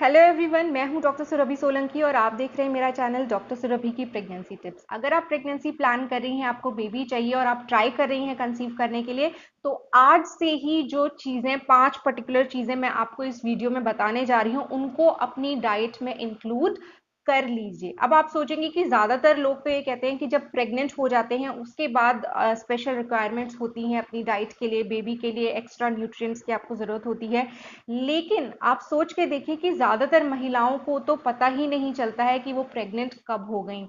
Hello everyone, मैं हूं doctor Surabhi Solanki और आप देख रहे हैं मेरा चैनल डॉक्टर सुरभि की प्रेगनेंसी टिप्स। अगर आप प्रेगनेंसी प्लान कर रही हैं, आपको बेबी चाहिए और आप ट्राई कर रही हैं कंसीव करने के लिए, तो आज से ही जो चीज़ें 5 पर्टिकुलर चीज़ें मैं आपको इस वीडियो में बताने जा रही हूँ, उनको अपनी डाइट में इंक्लूड कर लीजिए। अब आप सोचेंगे कि ज़्यादातर लोग तो ये कहते हैं कि जब प्रेग्नेंट हो जाते हैं उसके बाद स्पेशल रिक्वायरमेंट्स होती हैं अपनी डाइट के लिए, बेबी के लिए एक्स्ट्रा न्यूट्रिएंट्स की आपको ज़रूरत होती है। लेकिन आप सोच के देखिए कि ज़्यादातर महिलाओं को तो पता ही नहीं चलता है कि वो प्रेग्नेंट कब हो गई।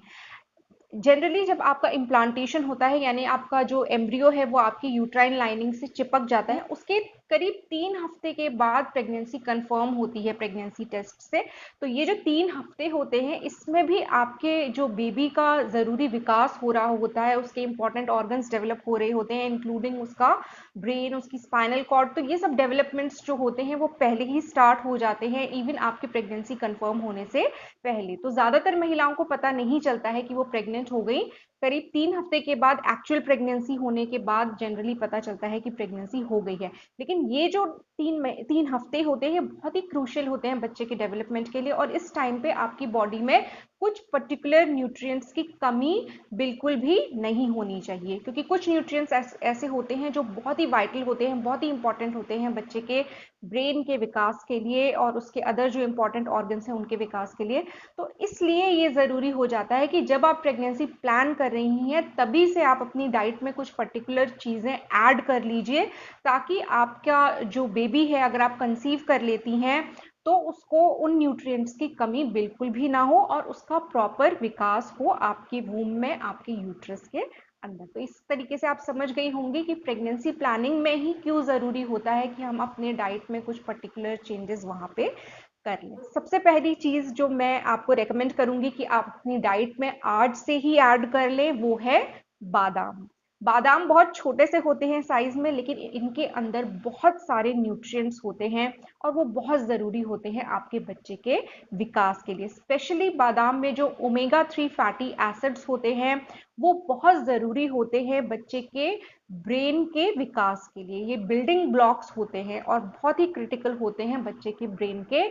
जनरली जब आपका इम्प्लांटेशन होता है, यानी आपका जो एम्ब्रियो है वो आपकी यूट्राइन लाइनिंग से चिपक जाता है, उसके करीब 3 हफ्ते के बाद प्रेगनेंसी कंफर्म होती है प्रेगनेंसी टेस्ट से। तो ये जो 3 हफ्ते होते हैं, इसमें भी आपके जो बेबी का ज़रूरी विकास हो रहा होता है, उसके इंपॉर्टेंट ऑर्गन्स डेवलप हो रहे होते हैं, इंक्लूडिंग उसका ब्रेन, उसकी स्पाइनल कॉर्ड। तो ये सब डेवलपमेंट्स जो होते हैं वो पहले ही स्टार्ट हो जाते हैं, इवन आपकी प्रेगनेंसी कंफर्म होने से पहले। तो ज्यादातर महिलाओं को पता नहीं चलता है कि वो प्रेग्नेंट हो गई। करीब 3 हफ्ते के बाद, एक्चुअल प्रेगनेंसी होने के बाद जनरली पता चलता है कि प्रेगनेंसी हो गई है। लेकिन ये जो 3 हफ्ते होते हैं, बहुत ही क्रूशियल होते हैं बच्चे के डेवलपमेंट के लिए, और इस टाइम पे आपकी बॉडी में कुछ पर्टिकुलर न्यूट्रिएंट्स की कमी बिल्कुल भी नहीं होनी चाहिए, क्योंकि कुछ न्यूट्रिएंट्स ऐसे होते हैं जो बहुत ही वाइटल होते हैं, बहुत ही इंपॉर्टेंट होते हैं बच्चे के ब्रेन के विकास के लिए और उसके अदर जो इंपॉर्टेंट ऑर्गन्स हैं उनके विकास के लिए। तो इसलिए ये ज़रूरी हो जाता है कि जब आप प्रेगनेंसी प्लान कर रही हैं, तभी से आप अपनी डाइट में कुछ पर्टिकुलर चीज़ें ऐड कर लीजिए, ताकि आपका जो बेबी है, अगर आप कंसीव कर लेती हैं, तो उसको उन न्यूट्रिएंट्स की कमी बिल्कुल भी ना हो और उसका प्रॉपर विकास हो आपके वूम में, आपके यूट्रस के अंदर। तो इस तरीके से आप समझ गई होंगी कि प्रेगनेंसी प्लानिंग में ही क्यों ज़रूरी होता है कि हम अपने डाइट में कुछ पर्टिकुलर चेंजेस वहाँ पे कर लें। सबसे पहली चीज़ जो मैं आपको रेकमेंड करूंगी कि आप अपनी डाइट में आज से ही ऐड कर लें, वो है बादाम। बादाम बहुत छोटे से होते हैं साइज में, लेकिन इनके अंदर बहुत सारे न्यूट्रिएंट्स होते हैं और वो बहुत ज़रूरी होते हैं आपके बच्चे के विकास के लिए। स्पेशली बादाम में जो ओमेगा 3 फैटी एसिड्स होते हैं, वो बहुत ज़रूरी होते हैं बच्चे के ब्रेन के विकास के लिए। ये बिल्डिंग ब्लॉक्स होते हैं और बहुत ही क्रिटिकल होते हैं बच्चे के ब्रेन के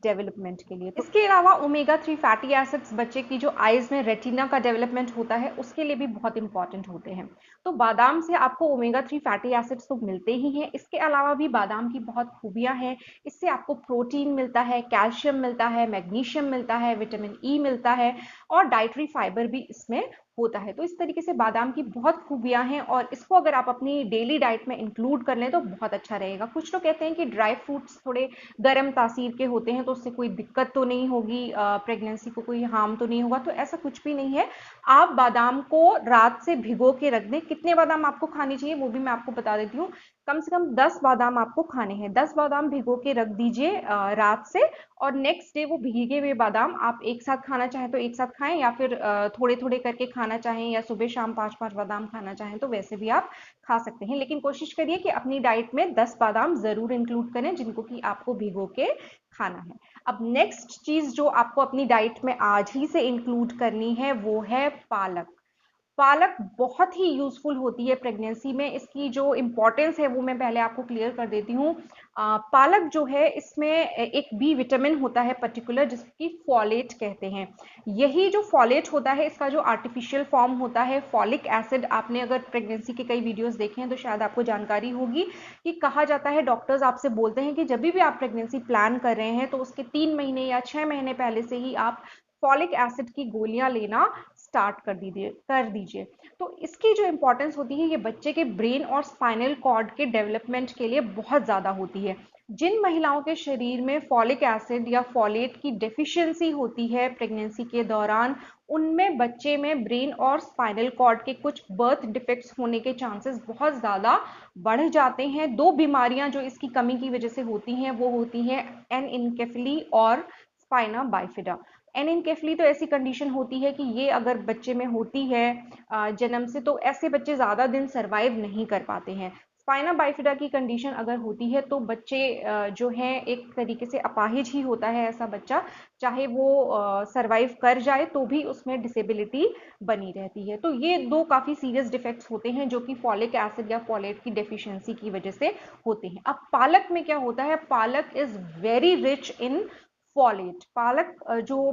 डेवलपमेंट के लिए। तो इसके अलावा ओमेगा 3 फैटी एसिड्स बच्चे की जो आईज में रेटिना का डेवलपमेंट होता है उसके लिए भी बहुत इंपॉर्टेंट होते हैं। तो बादाम से आपको ओमेगा 3 फैटी एसिड्स तो मिलते ही हैं, इसके अलावा भी बादाम की बहुत खूबियां हैं। इससे आपको प्रोटीन मिलता है, कैल्शियम मिलता है, मैग्नीशियम मिलता है, विटामिन ई मिलता है और डाइटरी फाइबर भी इसमें होता है। तो इस तरीके से बादाम की बहुत खूबियां हैं और इसको अगर आप अपनी डेली डाइट में इंक्लूड कर लें तो बहुत अच्छा रहेगा। कुछ लोग कहते हैं कि ड्राई फ्रूट्स थोड़े गर्म तासीर के होते हैं, तो उससे कोई दिक्कत तो नहीं होगी, प्रेगनेंसी को कोई हार्म तो नहीं होगा। तो ऐसा कुछ भी नहीं है। आप बादाम को रात से भिगो के रख दें। कितने बादाम आपको खाने चाहिए वो भी मैं आपको बता देती हूँ। कम से कम 10 बादाम आपको खाने हैं। 10 बादाम भिगो के रख दीजिए रात से, और नेक्स्ट डे वो भीगे हुए बादाम आप एक साथ खाना चाहें तो एक साथ खाएं, या फिर थोड़े थोड़े करके खाना चाहें, या सुबह शाम 5-5 बादाम खाना चाहें तो वैसे भी आप खा सकते हैं। लेकिन कोशिश करिए कि अपनी डाइट में 10 बादाम जरूर इंक्लूड करें जिनको कि आपको भिगो के खाना है। अब नेक्स्ट चीज जो आपको अपनी डाइट में आज ही से इंक्लूड करनी है वो है पालक। पालक बहुत ही यूजफुल होती है प्रेगनेंसी में। इसकी जो इंपॉर्टेंस है वो मैं पहले आपको क्लियर कर देती हूँ। पालक जो है, इसमें एक बी विटामिन होता है पर्टिकुलर, जिसकी फॉलेट कहते हैं। यही जो फॉलेट होता है, इसका जो आर्टिफिशियल फॉर्म होता है फॉलिक एसिड। आपने अगर प्रेगनेंसी के कई वीडियोस देखे हैं तो शायद आपको जानकारी होगी कि कहा जाता है, डॉक्टर्स आपसे बोलते हैं कि जब भी आप प्रेगनेंसी प्लान कर रहे हैं तो उसके 3 महीने या 6 महीने पहले से ही आप फॉलिक एसिड की गोलियां लेना स्टार्ट कर दीजिए। तो इसकी जो इंपॉर्टेंस होती है, ये बच्चे के ब्रेन और स्पाइनल कॉर्ड के डेवलपमेंट के लिए बहुत ज़्यादा होती है। जिन महिलाओं के शरीर में फॉलिक एसिड या फॉलेट की डेफिशिएंसी होती है प्रेगनेंसी के दौरान, उनमें बच्चे में ब्रेन और स्पाइनल कॉर्ड के कुछ बर्थ डिफेक्ट्स होने के चांसेस बहुत ज़्यादा बढ़ जाते हैं। दो बीमारियां जो इसकी कमी की वजह से होती हैं वो होती हैं एनेन्केफेली और स्पाइना बाइफिडा। एनेन्केफेली तो ऐसी कंडीशन होती है कि ये अगर बच्चे में होती है जन्म से, तो ऐसे बच्चे ज़्यादा दिन सर्वाइव नहीं कर पाते हैं। स्पाइना बाइफिडा की कंडीशन अगर होती है तो बच्चे जो हैं एक तरीके से अपाहिज ही होता है ऐसा बच्चा। चाहे वो सर्वाइव कर जाए तो भी उसमें डिसेबिलिटी बनी रहती है। तो ये दो काफ़ी सीरियस डिफेक्ट्स होते हैं जो कि फॉलिक एसिड या फॉलेट की डेफिशिएंसी की वजह से होते हैं। अब पालक में क्या होता है, palak is very rich in folate. पालक जो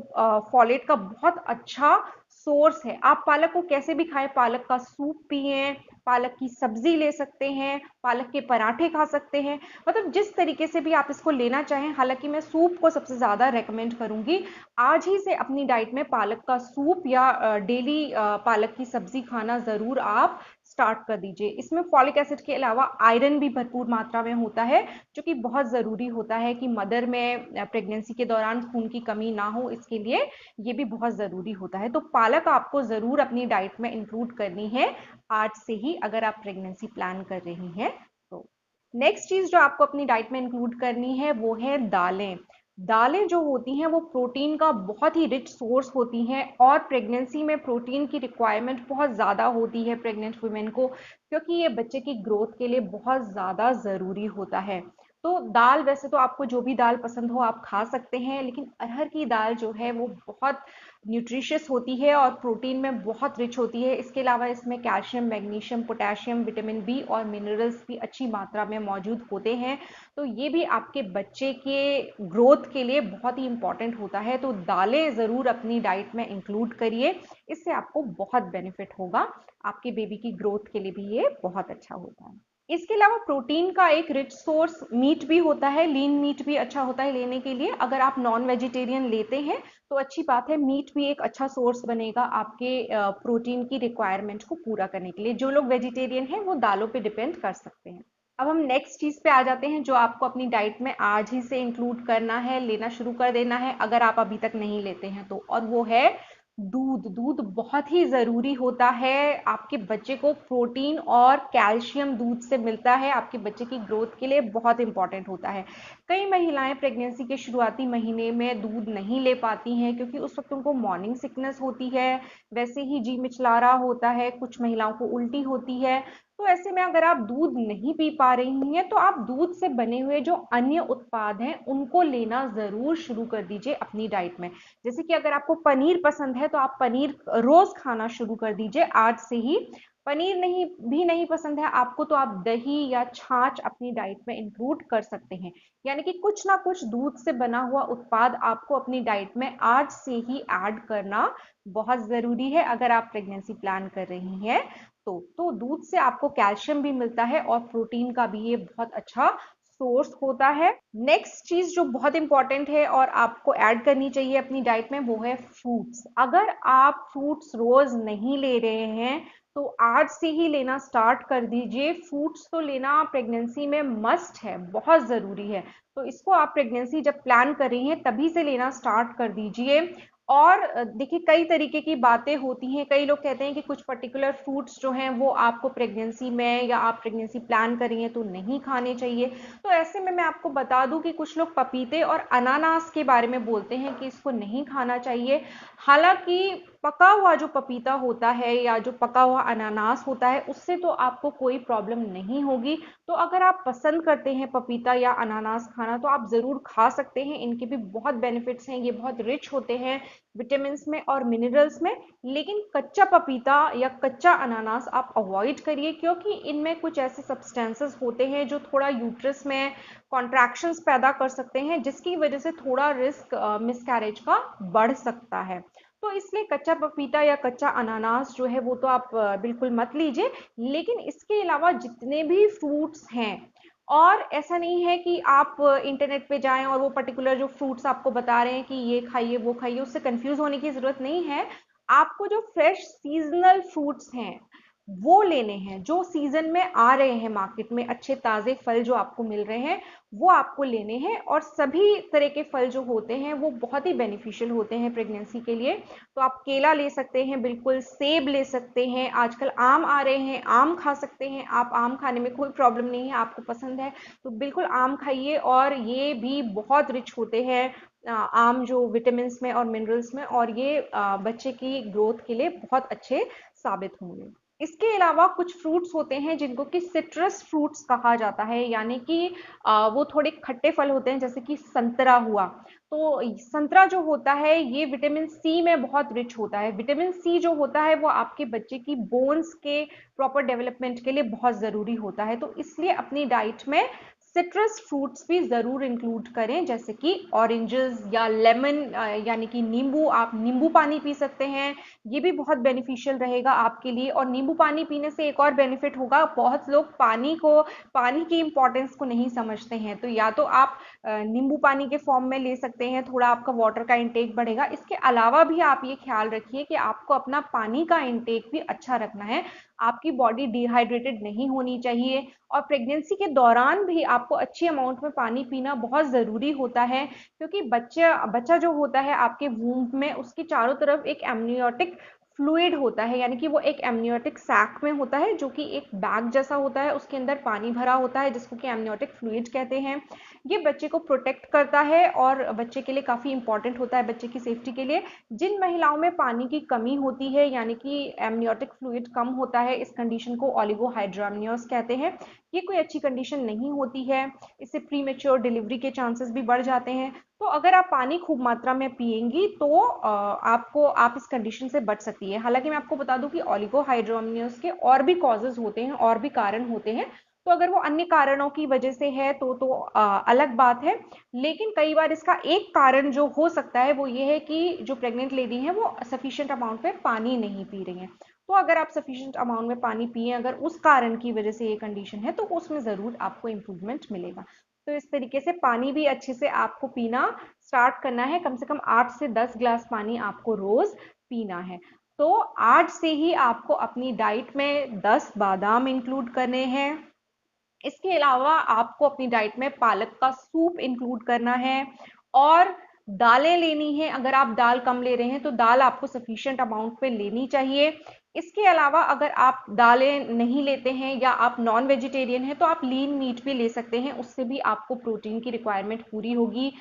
फॉलेट का बहुत अच्छा सोर्स है। आप पालक को कैसे भी खाएं, पालक का सूप पिए, पालक की सब्जी ले सकते हैं, पालक के पराठे खा सकते हैं, मतलब जिस तरीके से भी आप इसको लेना चाहें। हालांकि मैं सूप को सबसे ज्यादा रेकमेंड करूंगी। आज ही से अपनी डाइट में पालक का सूप या डेली पालक की सब्जी खाना जरूर आप स्टार्ट कर दीजिए। इसमें फॉलिक एसिड के अलावा आयरन भी भरपूर मात्रा में होता है, जो कि बहुत ज़रूरी होता है कि मदर में प्रेगनेंसी के दौरान खून की कमी ना हो, इसके लिए ये भी बहुत ज़रूरी होता है। तो पालक आपको ज़रूर अपनी डाइट में इंक्लूड करनी है आज से ही, अगर आप प्रेगनेंसी प्लान कर रही हैं तो। नेक्स्ट चीज़ जो आपको अपनी डाइट में इंक्लूड करनी है वो है दालें। दालें जो होती हैं वो प्रोटीन का बहुत ही रिच सोर्स होती हैं, और प्रेगनेंसी में प्रोटीन की रिक्वायरमेंट बहुत ज़्यादा होती है प्रेग्नेंट वुमेन को, क्योंकि ये बच्चे की ग्रोथ के लिए बहुत ज़्यादा ज़रूरी होता है। तो दाल, वैसे तो आपको जो भी दाल पसंद हो आप खा सकते हैं, लेकिन अरहर की दाल जो है वो बहुत न्यूट्रिशियस होती है और प्रोटीन में बहुत रिच होती है। इसके अलावा इसमें calcium, magnesium, potassium, vitamin B और मिनरल्स भी अच्छी मात्रा में मौजूद होते हैं। तो ये भी आपके बच्चे के ग्रोथ के लिए बहुत ही इंपॉर्टेंट होता है। तो दालें ज़रूर अपनी डाइट में इंक्लूड करिए, इससे आपको बहुत बेनिफिट होगा। आपके बेबी की ग्रोथ के लिए भी ये बहुत अच्छा होता है। इसके अलावा प्रोटीन का एक रिच सोर्स मीट भी होता है। लीन मीट भी अच्छा होता है लेने के लिए। अगर आप नॉन वेजिटेरियन लेते हैं तो अच्छी बात है, मीट भी एक अच्छा सोर्स बनेगा आपके प्रोटीन की रिक्वायरमेंट को पूरा करने के लिए। जो लोग वेजिटेरियन हैं वो दालों पे डिपेंड कर सकते हैं। अब हम नेक्स्ट चीज पे आ जाते हैं जो आपको अपनी डाइट में आज ही से इंक्लूड करना है, लेना शुरू कर देना है अगर आप अभी तक नहीं लेते हैं तो, और वो है दूध। दूध बहुत ही ज़रूरी होता है। आपके बच्चे को प्रोटीन और कैल्शियम दूध से मिलता है, आपके बच्चे की ग्रोथ के लिए बहुत इंपॉर्टेंट होता है। कई महिलाएं प्रेगनेंसी के शुरुआती महीने में दूध नहीं ले पाती हैं, क्योंकि उस वक्त उनको मॉर्निंग सिकनेस होती है, वैसे ही जी मिचलारा होता है, कुछ महिलाओं को उल्टी होती है। तो ऐसे में अगर आप दूध नहीं पी पा रही हैं तो आप दूध से बने हुए जो अन्य उत्पाद हैं उनको लेना ज़रूर शुरू कर दीजिए अपनी डाइट में। जैसे कि अगर आपको पनीर पसंद है तो आप पनीर रोज खाना शुरू कर दीजिए आज से ही। पनीर नहीं पसंद है आपको तो आप दही या छाछ अपनी डाइट में इंक्लूड कर सकते हैं। यानी कि कुछ ना कुछ दूध से बना हुआ उत्पाद आपको अपनी डाइट में आज से ही ऐड करना बहुत जरूरी है अगर आप प्रेगनेंसी प्लान कर रही हैं तो दूध से आपको कैल्शियम भी मिलता है और प्रोटीन का भी ये बहुत अच्छा सोर्स होता है। नेक्स्ट चीज जो बहुत इंपॉर्टेंट है और आपको ऐड करनी चाहिए अपनी डाइट में वो है फ्रूट्स। अगर आप फ्रूट्स रोज नहीं ले रहे हैं तो आज से ही लेना स्टार्ट कर दीजिए। फ्रूट्स तो लेना प्रेगनेंसी में मस्ट है, बहुत जरूरी है। तो इसको आप प्रेगनेंसी जब प्लान कर रही हैं तभी से लेना स्टार्ट कर दीजिए। और देखिए कई तरीके की बातें होती हैं। कई लोग कहते हैं कि कुछ पर्टिकुलर फ्रूट्स जो हैं वो आपको प्रेगनेंसी में या आप प्रेगनेंसी प्लान कर रही हैं तो नहीं खाने चाहिए। तो ऐसे में मैं आपको बता दूं कि कुछ लोग पपीते और अनानास के बारे में बोलते हैं कि इसको नहीं खाना चाहिए। हालांकि पका हुआ जो पपीता होता है या जो पका हुआ अनानास होता है उससे तो आपको कोई प्रॉब्लम नहीं होगी। तो अगर आप पसंद करते हैं पपीता या अनानास खाना तो आप ज़रूर खा सकते हैं। इनके भी बहुत बेनिफिट्स हैं, ये बहुत रिच होते हैं विटामिन में और मिनरल्स में। लेकिन कच्चा पपीता या कच्चा अनानास आप अवॉइड करिए, क्योंकि इनमें कुछ ऐसे सब्सटेंसेस होते हैं जो थोड़ा यूट्रस में कॉन्ट्रैक्शंस पैदा कर सकते हैं, जिसकी वजह से थोड़ा रिस्क मिसकैरेज का बढ़ सकता है। तो इसलिए कच्चा पपीता या कच्चा अनानास जो है वो तो आप बिल्कुल मत लीजिए। लेकिन इसके अलावा जितने भी फ्रूट्स हैं, और ऐसा नहीं है कि आप इंटरनेट पे जाएं और वो पर्टिकुलर जो फ्रूट्स आपको बता रहे हैं कि ये खाइए वो खाइए, उससे कंफ्यूज होने की जरूरत नहीं है। आपको जो फ्रेश सीजनल फ्रूट्स हैं वो लेने हैं, जो सीजन में आ रहे हैं मार्केट में, अच्छे ताजे फल जो आपको मिल रहे हैं वो आपको लेने हैं। और सभी तरह के फल जो होते हैं वो बहुत ही बेनिफिशियल होते हैं प्रेगनेंसी के लिए। तो आप केला ले सकते हैं, बिल्कुल सेब ले सकते हैं, आजकल आम आ रहे हैं आम खा सकते हैं आप। आम खाने में कोई प्रॉब्लम नहीं है, आपको पसंद है तो बिल्कुल आम खाइए। और ये भी बहुत रिच होते हैं आम जो विटामिन में और मिनरल्स में, और ये बच्चे की ग्रोथ के लिए बहुत अच्छे साबित होंगे। इसके अलावा कुछ फ्रूट्स होते हैं जिनको कि सिट्रस फ्रूट्स कहा जाता है, यानी कि वो थोड़े खट्टे फल होते हैं, जैसे कि संतरा हुआ। तो संतरा जो होता है ये विटामिन सी में बहुत रिच होता है। विटामिन सी जो होता है वो आपके बच्चे की बोन्स के प्रॉपर डेवलपमेंट के लिए बहुत ज़रूरी होता है। तो इसलिए अपनी डाइट में सिट्रस फ्रूट्स भी ज़रूर इंक्लूड करें, जैसे कि ऑरेंजेस या लेमन, यानी कि नींबू। आप नींबू पानी पी सकते हैं, ये भी बहुत बेनिफिशियल रहेगा आपके लिए। और नींबू पानी पीने से एक और बेनिफिट होगा, बहुत लोग पानी की इंपॉर्टेंस को नहीं समझते हैं, तो या तो आप नींबू पानी के फॉर्म में ले सकते हैं, थोड़ा आपका वाटर का इंटेक बढ़ेगा। इसके अलावा भी आप ये ख्याल रखिए कि आपको अपना पानी का इंटेक भी अच्छा रखना है, आपकी बॉडी डिहाइड्रेटेड नहीं होनी चाहिए। और प्रेगनेंसी के दौरान भी आपको अच्छी अमाउंट में पानी पीना बहुत ज़रूरी होता है, क्योंकि बच्चा जो होता है आपके वूम्ब में, उसके चारों तरफ एक एमनियोटिक फ्लूइड होता है, यानी कि वो एक एमनियोटिक सैक में होता है, जो कि एक बैग जैसा होता है, उसके अंदर पानी भरा होता है, जिसको कि एमनियोटिक फ्लूइड कहते हैं। ये बच्चे को प्रोटेक्ट करता है और बच्चे के लिए काफ़ी इंपॉर्टेंट होता है, बच्चे की सेफ्टी के लिए। जिन महिलाओं में पानी की कमी होती है, यानी कि एमनियोटिक फ्लूइड कम होता है, इस कंडीशन को ओलिगोहाइड्रामनियोस कहते हैं। ये कोई अच्छी कंडीशन नहीं होती है, इससे प्रीमेच्योर डिलीवरी के चांसेस भी बढ़ जाते हैं। तो अगर आप पानी खूब मात्रा में पिएंगी तो आप इस कंडीशन से बच सकती है। हालांकि मैं आपको बता दूं कि ओलिगोहाइड्रामनियोस के और भी कॉजेज होते हैं, और भी कारण होते हैं, तो अगर वो अन्य कारणों की वजह से है अलग बात है। लेकिन कई बार इसका एक कारण जो हो सकता है वो ये है कि जो प्रेग्नेंट लेडी है वो सफिशिएंट अमाउंट में पानी नहीं पी रही हैं। तो अगर आप सफिशिएंट अमाउंट में पानी पिए, अगर उस कारण की वजह से ये कंडीशन है, तो उसमें ज़रूर आपको इम्प्रूवमेंट मिलेगा। तो इस तरीके से पानी भी अच्छे से आपको पीना स्टार्ट करना है, कम से कम 8 से 10 ग्लास पानी आपको रोज पीना है। तो आज से ही आपको अपनी डाइट में 10 बादाम इंक्लूड करने हैं। इसके अलावा आपको अपनी डाइट में पालक का सूप इंक्लूड करना है, और दालें लेनी है। अगर आप दाल कम ले रहे हैं तो दाल आपको सफिशिएंट अमाउंट पे लेनी चाहिए। इसके अलावा अगर आप दालें नहीं लेते हैं या आप नॉन वेजिटेरियन हैं तो आप लीन मीट भी ले सकते हैं, उससे भी आपको प्रोटीन की रिक्वायरमेंट पूरी होगी।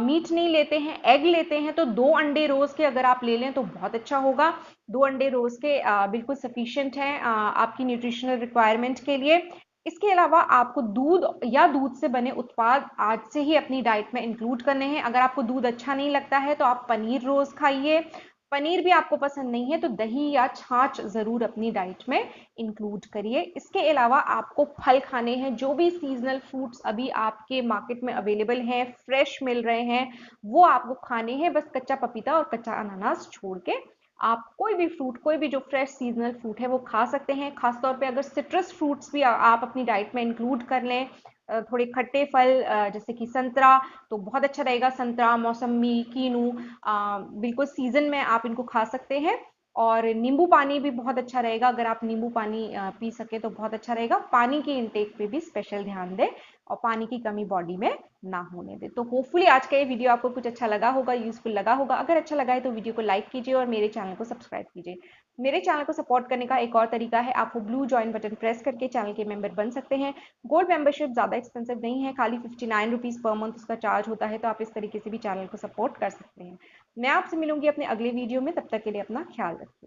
मीट नहीं लेते हैं, एग लेते हैं, तो 2 अंडे रोज के अगर आप ले लें तो बहुत अच्छा होगा। 2 अंडे रोज के बिल्कुल सफिशिएंट हैं आपकी न्यूट्रिशनल रिक्वायरमेंट के लिए। इसके अलावा आपको दूध या दूध से बने उत्पाद आज से ही अपनी डाइट में इंक्लूड करने हैं। अगर आपको दूध अच्छा नहीं लगता है तो आप पनीर रोज खाइए। पनीर भी आपको पसंद नहीं है तो दही या छाछ जरूर अपनी डाइट में इंक्लूड करिए। इसके अलावा आपको फल खाने हैं, जो भी सीजनल फ्रूट्स अभी आपके मार्केट में अवेलेबल हैं, फ्रेश मिल रहे हैं, वो आपको खाने हैं। बस कच्चा पपीता और कच्चा अनानास छोड़ के आप कोई भी फ्रूट, कोई भी जो फ्रेश सीजनल फ्रूट है वो खा सकते हैं। खासतौर पे अगर सिट्रस फ्रूट्स भी आप अपनी डाइट में इंक्लूड कर लें, थोड़े खट्टे फल जैसे कि संतरा, तो बहुत अच्छा रहेगा। संतरा, मौसम्मी, कीनू, बिल्कुल सीजन में आप इनको खा सकते हैं। और नींबू पानी भी बहुत अच्छा रहेगा, अगर आप नींबू पानी पी सके तो बहुत अच्छा रहेगा। पानी की इंटेक पे भी स्पेशल ध्यान दें और पानी की कमी बॉडी में ना होने दे। तो होपफुली आज का ये वीडियो आपको कुछ अच्छा लगा होगा, यूजफुल लगा होगा। अगर अच्छा लगा है तो वीडियो को लाइक कीजिए और मेरे चैनल को सब्सक्राइब कीजिए। मेरे चैनल को सपोर्ट करने का एक और तरीका है, आप वो ब्लू ज्वाइन बटन प्रेस करके चैनल के मेंबर बन सकते हैं। गोल्ड मेंबरशिप ज़्यादा एक्सपेंसिव नहीं है, खाली 59 रुपीज़ पर मंथ उसका चार्ज होता है, तो आप इस तरीके से भी चैनल को सपोर्ट कर सकते हैं। मैं आपसे मिलूंगी अपने अगले वीडियो में, तब तक के लिए अपना ख्याल रखें।